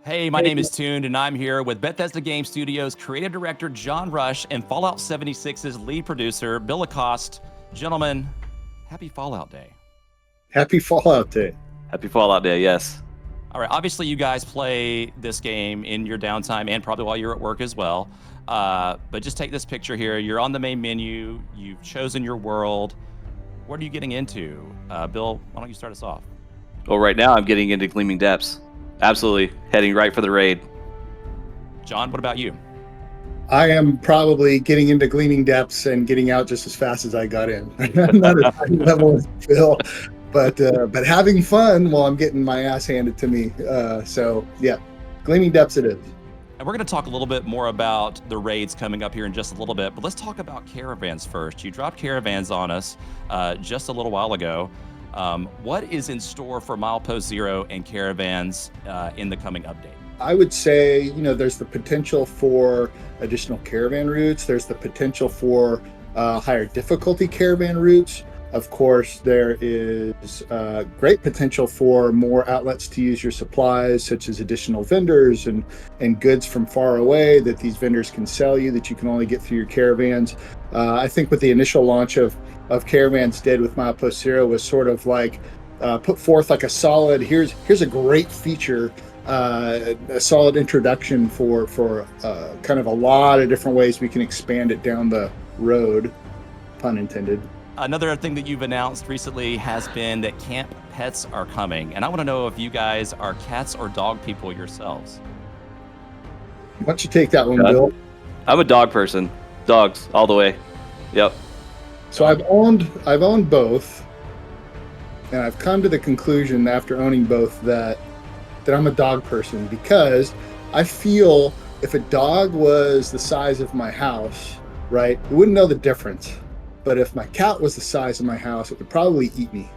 Hey, my name is Toon, and I'm here with Bethesda Game Studios creative director John Rush and Fallout 76's lead producer Bill LaCoste. Gentlemen, happy Fallout Day. Happy Fallout Day. Happy Fallout Day, yes. All right, obviously you guys play this game in your downtime and probably while you're at work as well. But just take this picture here. You're on the main menu. You've chosen your world. What are you getting into? Bill, why don't you start us off? Well, right now I'm getting into Gleaming Depths. Absolutely. Heading right for the raid. John, what about you? I am probably getting into Gleaming Depths and getting out just as fast as I got in. I'm not at high level as Phil, but having fun while I'm getting my ass handed to me. So yeah, Gleaming Depths it is. And we're going to talk a little bit more about the raids coming up here in just a little bit, but let's talk about Caravans first. You dropped Caravans on us just a little while ago. What is in store for Milepost Zero and Caravans in the coming update? I would say, there's the potential for additional caravan routes. There's the potential for higher difficulty caravan routes. Of course, there is great potential for more outlets to use your supplies, such as additional vendors and goods from far away that these vendors can sell you that you can only get through your caravans. I think what the initial launch of Caravans did with Milepost Zero was sort of like put forth like a solid, here's a great feature, a solid introduction for kind of a lot of different ways we can expand it down the road, pun intended. Another thing that you've announced recently has been that camp pets are coming. And I want to know if you guys are cats or dog people yourselves. Why don't you take that one, Bill? I'm a dog person. Dogs, all the way. Yep. So I've owned both, and I've come to the conclusion after owning both that I'm a dog person, because I feel if a dog was the size of my house, right, we wouldn't know the difference. But if my cat was the size of my house, it would probably eat me.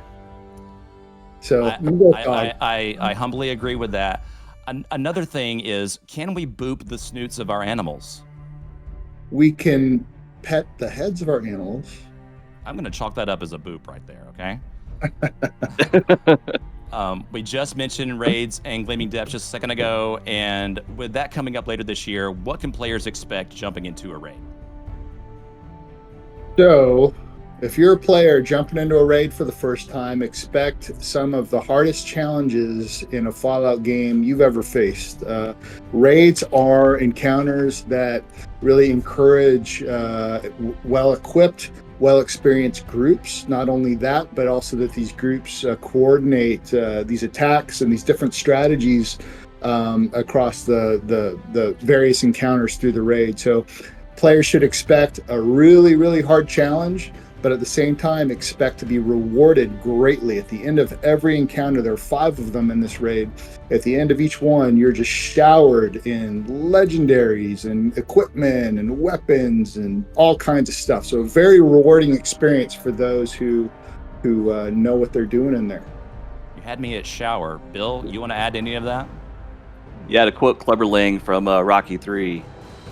So I humbly agree with that. Another thing is, can we boop the snoots of our animals? We can pet the heads of our animals. I'm going to chalk that up as a boop right there, okay? We just mentioned raids and Gleaming Depths just a second ago, and with that coming up later this year, what can players expect jumping into a raid? So, if you're a player jumping into a raid for the first time, expect some of the hardest challenges in a Fallout game you've ever faced. Raids are encounters that really encourage well-equipped, well-experienced groups. Not only that, but also that these groups coordinate these attacks and these different strategies across the various encounters through the raid. So players should expect a really, really hard challenge, but at the same time expect to be rewarded greatly. At the end of every encounter, there are 5 of them in this raid. At the end of each one, you're just showered in legendaries and equipment and weapons and all kinds of stuff. So a very rewarding experience for those who know what they're doing in there. You had me at shower. Bill, you want to add any of that? Yeah, to quote Clubberling from Rocky 3,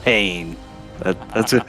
pain. That's it.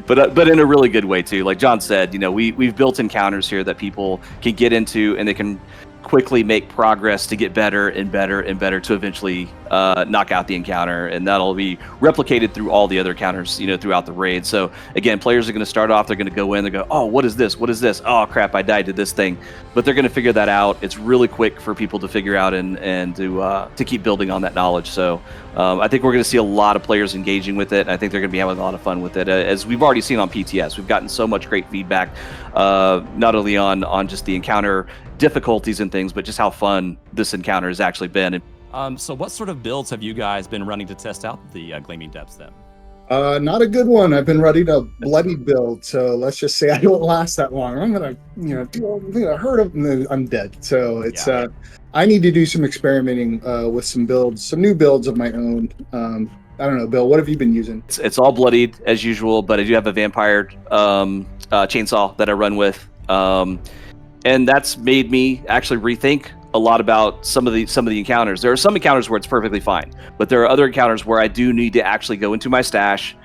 but in a really good way too. Like John said, we've built encounters here that people can get into, and they can quickly make progress to get better and better and better to eventually knock out the encounter, and that'll be replicated through all the other encounters throughout the raid. So again, players are going to start off, they're going to go in, they go, oh, what is this, oh crap, I died to this thing, but they're going to figure that out. It's really quick for people to figure out and to keep building on that knowledge. So I think we're going to see a lot of players engaging with it, and I think they're going to be having a lot of fun with it, as we've already seen on PTS. We've gotten so much great feedback, not only on just the encounter difficulties and things, but just how fun this encounter has actually been. So what sort of builds have you guys been running to test out the Gleaming Depths then? Not a good one. I've been running a bloody build, so let's just say I don't last that long. I'm gonna hurt him, and then I'm dead. So it's I need to do some experimenting with some new builds of my own. I don't know, Bill, what have you been using? It's all bloodied as usual, but I do have a vampire chainsaw that I run with, and that's made me actually rethink a lot about some of the encounters. There are some encounters where it's perfectly fine, but there are other encounters where I do need to actually go into my stash,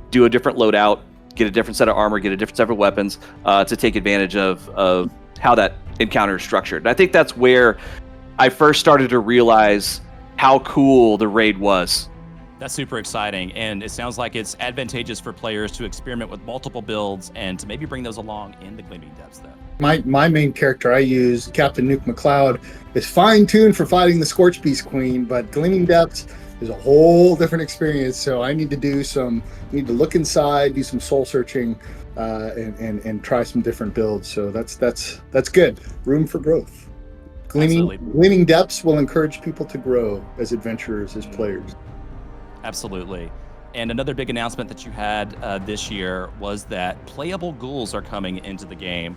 do a different loadout, get a different set of armor, get a different set of weapons, to take advantage of how that encounter is structured. And I think that's where I first started to realize how cool the raid was. That's super exciting, and it sounds like it's advantageous for players to experiment with multiple builds and to maybe bring those along in the Gleaming Depths, though. My main character I use, Captain Nuke McCloud, is fine-tuned for fighting the Scorch Beast Queen, but Gleaming Depths is a whole different experience. So I need to look inside, do some soul searching, and try some different builds. So that's good. Room for growth. Gleaming Depths will encourage people to grow as adventurers, as players. Absolutely. And another big announcement that you had this year was that playable ghouls are coming into the game.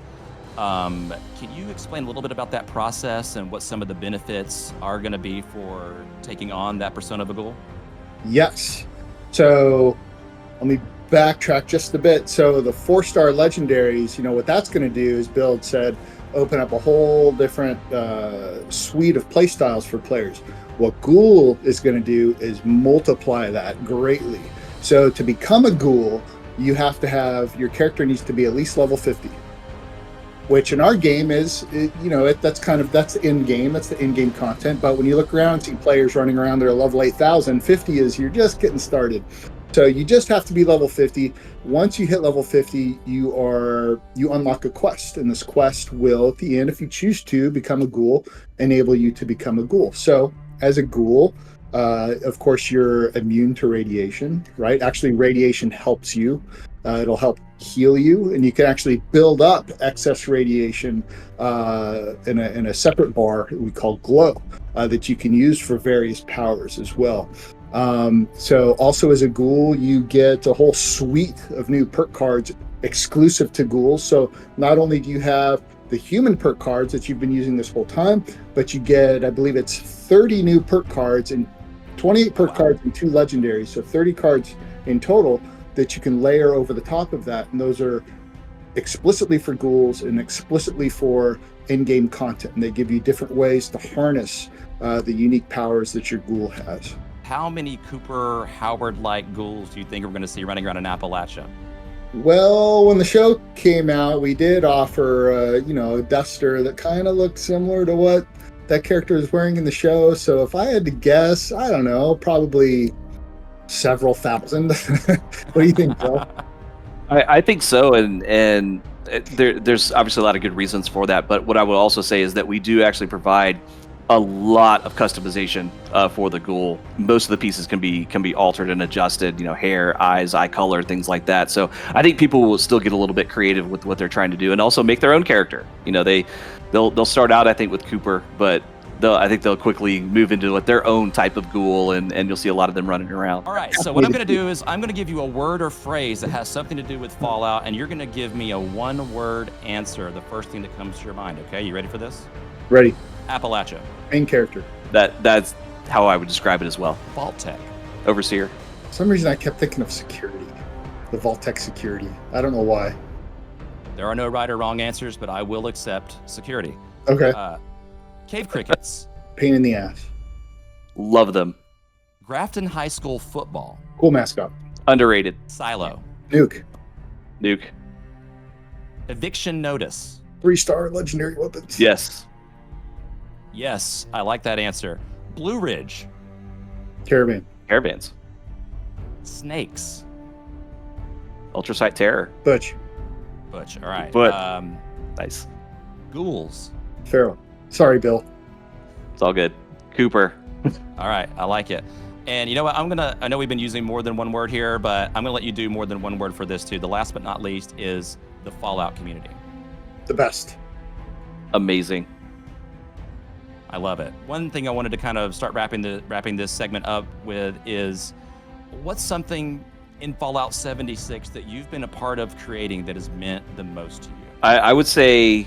Can you explain a little bit about that process and what some of the benefits are going to be for taking on that persona of a ghoul? Yes. So let me backtrack just a bit. So the 4-star legendaries, what that's going to do is open up a whole different suite of playstyles for players. What Ghoul is going to do is multiply that greatly. So to become a Ghoul, your character needs to be at least level 50, which in our game is, that's in-game, that's the in-game content. But when you look around, see players running around, they're level 8,000, 50 is you're just getting started. So you just have to be level 50. Once you hit level 50, you unlock a quest, and this quest will, at the end, if you choose to become a Ghoul, enable you to become a Ghoul. So as a Ghoul, of course, you're immune to radiation, right? Actually, radiation helps you. It'll help heal you, and you can actually build up excess radiation in a separate bar we call Glow that you can use for various powers as well. So also as a Ghoul, you get a whole suite of new perk cards exclusive to Ghouls. So not only do you have the human perk cards that you've been using this whole time, but you get, I believe it's 30 new perk cards and 28 perk cards and 2 legendaries. So 30 cards in total that you can layer over the top of that. And those are explicitly for Ghouls and explicitly for in-game content. And they give you different ways to harness the unique powers that your Ghoul has. How many Cooper Howard-like ghouls do you think we're going to see running around in Appalachia? Well, when the show came out, we did offer, a duster that kind of looked similar to what that character is wearing in the show. So if I had to guess, I don't know, probably several thousand. What do you think, Joe? I think so, and there's obviously a lot of good reasons for that. But what I would also say is that we do actually provide a lot of customization for the Ghoul. Most of the pieces can be altered and adjusted, hair, eyes, eye color, things like that. So I think people will still get a little bit creative with what they're trying to do, and also make their own character. They'll start out, I think, with Cooper, but I think they'll quickly move into their own type of Ghoul, and you'll see a lot of them running around. All right, so what I'm going to do is I'm going to give you a word or phrase that has something to do with Fallout, and you're going to give me a one-word answer, the first thing that comes to your mind, okay? You ready for this? Ready. Appalachia. Main character. That's how I would describe it as well. Vault Tech. Overseer. For some reason I kept thinking of security. The Vault Tech security. I don't know why. There are no right or wrong answers, but I will accept security. Okay. Cave Crickets. Pain in the ass. Love them. Grafton High School football. Cool mascot. Underrated. Silo. Nuke. Eviction Notice. 3-star legendary weapons. Yes. Yes, I like that answer. Blue Ridge. Caravans. Snakes. Ultrasight Terror. Butch. All right. Nice. Ghouls. Feral. Sorry, Bill. It's all good. Cooper. All right, I like it. And you know what? I know we've been using more than one word here, but I'm gonna let you do more than one word for this too. The last but not least is the Fallout community. The best. Amazing. I love it. One thing I wanted to kind of start wrapping this segment up with is, what's something in Fallout 76 that you've been a part of creating that has meant the most to you? I would say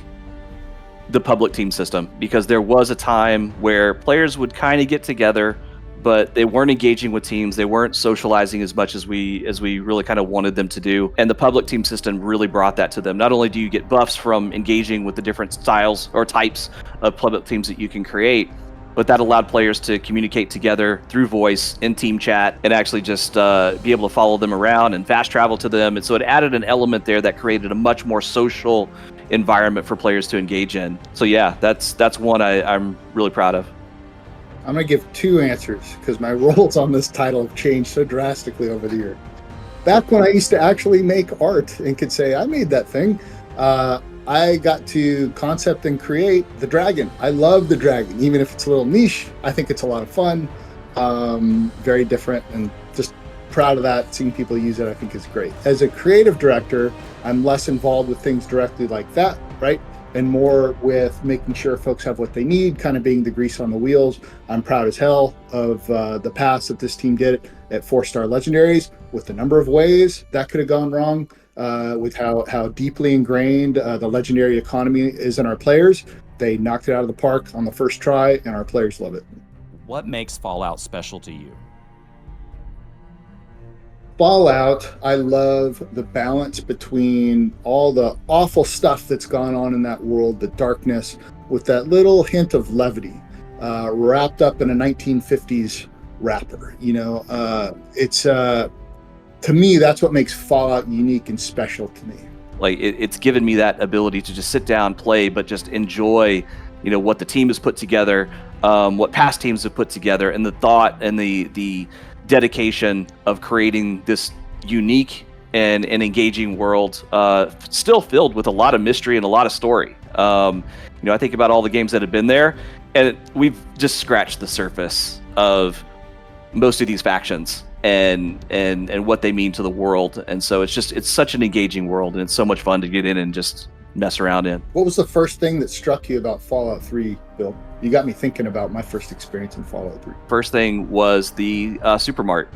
the public team system, because there was a time where players would kind of get together, but they weren't engaging with teams. They weren't socializing as much as we really kind of wanted them to do. And the public team system really brought that to them. Not only do you get buffs from engaging with the different styles or types of public teams that you can create, but that allowed players to communicate together through voice in team chat and actually just be able to follow them around and fast travel to them. And so it added an element there that created a much more social environment for players to engage in. So yeah, that's one I'm really proud of. I'm going to give 2 answers because my roles on this title have changed so drastically over the year. Back when I used to actually make art and could say, I made that thing, I got to concept and create the dragon. I love the dragon, even if it's a little niche. I think it's a lot of fun, very different, and just proud of that. Seeing people use it, I think is great. As a creative director, I'm less involved with things directly like that, right? And more with making sure folks have what they need, kind of being the grease on the wheels. I'm proud as hell of the pass that this team did at 4-star legendaries, with the number of ways that could have gone wrong, with how deeply ingrained the legendary economy is in our players. They knocked it out of the park on the first try, and our players love it. What makes Fallout special to you? Fallout, I love the balance between all the awful stuff that's gone on in that world, the darkness, with that little hint of levity, wrapped up in a 1950s wrapper. It's to me, that's what makes Fallout unique and special to me. Like it's given me that ability to just sit down, play, but just enjoy, what the team has put together, what past teams have put together, and the thought and the dedication of creating this unique and engaging world, still filled with a lot of mystery and a lot of story. I think about all the games that have been there, and we've just scratched the surface of most of these factions and what they mean to the world. And so it's such an engaging world, and it's so much fun to get in and just mess around in. What was the first thing that struck you about Fallout 3, Bill? You got me thinking about my first experience in Fallout 3. First thing was the supermart,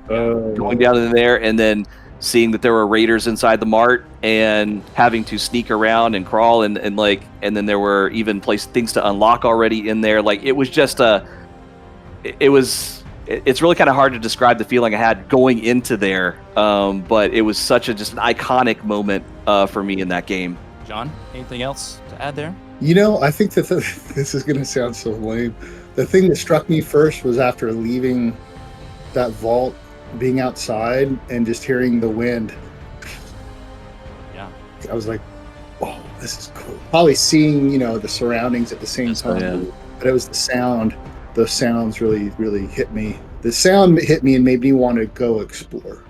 going down in there and then seeing that there were raiders inside the mart and having to sneak around and crawl and then there were even things to unlock already in there. Like, it was just it's really kind of hard to describe the feeling I had going into there, but it was just an iconic moment for me in that game. John, anything else to add there? I think that this is going to sound so lame. The thing that struck me first was after leaving that vault, being outside and just hearing the wind. Yeah. I was like, oh, this is cool. Probably seeing, the surroundings at the same time. Yeah. But it was the sound. Those sounds really, really hit me. The sound hit me and made me want to go explore.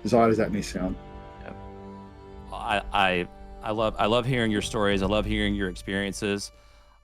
As odd as that may sound. I love hearing your stories. I love hearing your experiences.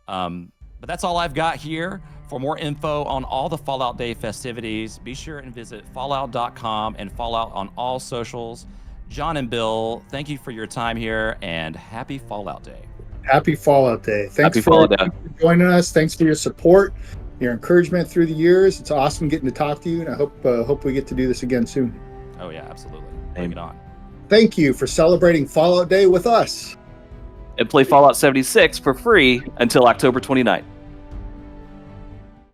But that's all I've got here. For more info on all the Fallout Day festivities, be sure and visit fallout.com and Fallout on all socials. John and Bill, thank you for your time here, and happy Fallout Day. Happy Fallout Day. Thanks Happy for Fallout Day. joining us. Thanks for your support, your encouragement through the years. It's awesome getting to talk to you, and I hope we get to do this again soon. Oh yeah, absolutely. Bring it on. Thank you for celebrating Fallout Day with us. And play Fallout 76 for free until October 29th.